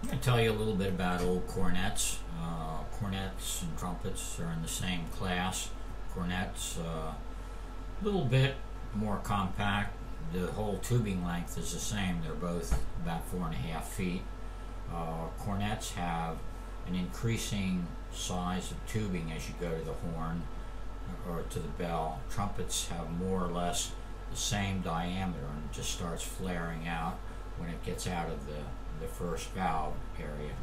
I'm going to tell you a little bit about old cornets. Cornets and trumpets are in the same class. Cornets a little bit more compact. The whole tubing length is the same. They're both about 4.5 feet. Cornets have an increasing size of tubing as you go to the horn or to the bell. Trumpets have more or less the same diameter and just starts flaring out when it gets out of the first valve area.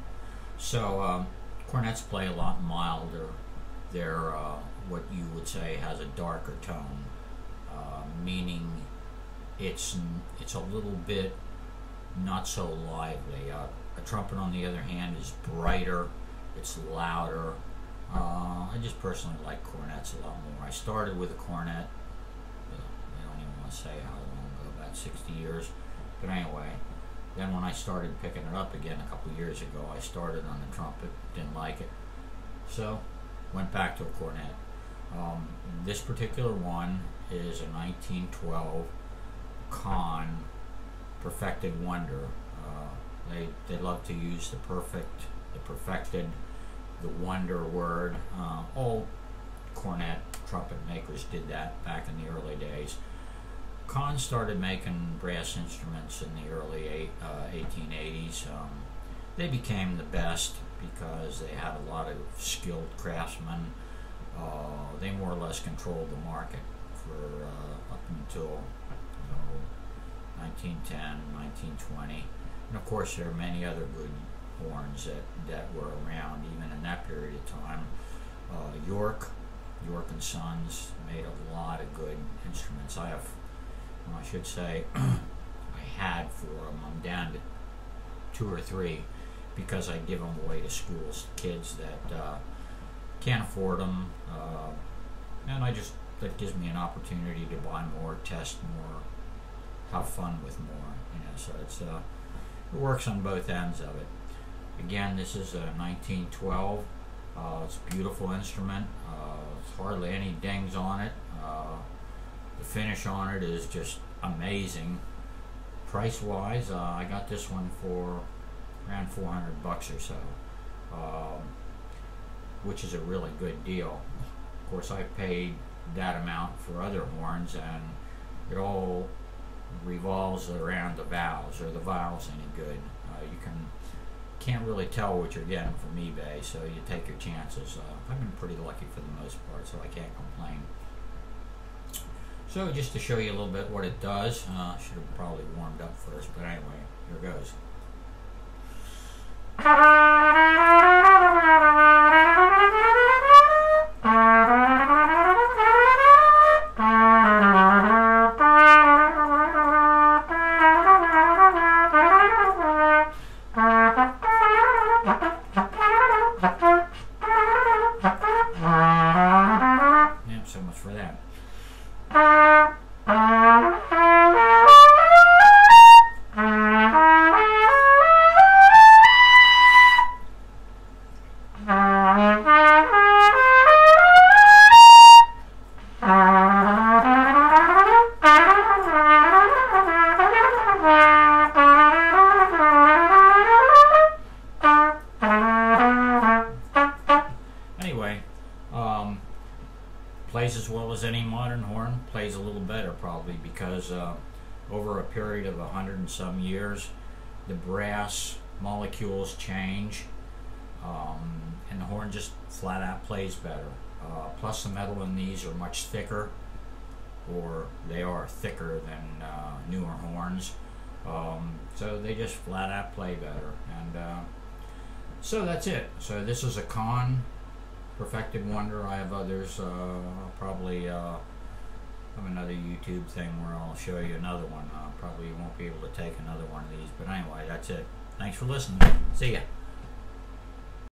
So cornets play a lot milder. They're what you would say has a darker tone, meaning it's a little bit not so lively. A trumpet, on the other hand, is brighter, it's louder. I just personally like cornets a lot more. I started with a cornet, I don't even want to say how long ago, about 60 years, but anyway. Then when I started picking it up again a couple years ago, I started on the trumpet, didn't like it, so went back to a cornet. This particular one is a 1912 Conn Perfected Wonder. They love to use the perfected, the wonder word. All cornet trumpet makers did that back in the early days. Conn started making brass instruments in the early 1880s. They became the best because they had a lot of skilled craftsmen. They more or less controlled the market for up until 1910, 1920. And of course there are many other good horns that were around even in that period of time. York and Sons made a lot of good instruments. I should say I had 4 of them. I'm down to 2 or 3 because I give them away to schools, kids that can't afford them, and that gives me an opportunity to buy more, test more, have fun with more. So it works on both ends of it. Again, this is a 1912. It's a beautiful instrument. There's hardly any dings on it. The finish on it is just amazing. Price wise, I got this one for around $400 or so, which is a really good deal. Of course, I've paid that amount for other horns, and it all revolves around the valves. Are the valves any good? You can't really tell what you're getting from eBay, so you take your chances. I've been pretty lucky for the most part, so I can't complain. So just to show you a little bit what it does, should have probably warmed up first, but anyway, here goes. Yep, so much for that. Anyway, plays as well as any modern horn, plays a little better probably because over a period of 100 and some years, the brass molecules change, and the horn just flat out plays better. Plus the metal in these are much thicker, or they are thicker than newer horns, so they just flat out play better. And so that's it. So this is a Conn Perfected Wonder. I have others. Probably have another YouTube thing where I'll show you another one. Probably won't be able to take another one of these, but anyway, that's it. Thanks for listening. See ya.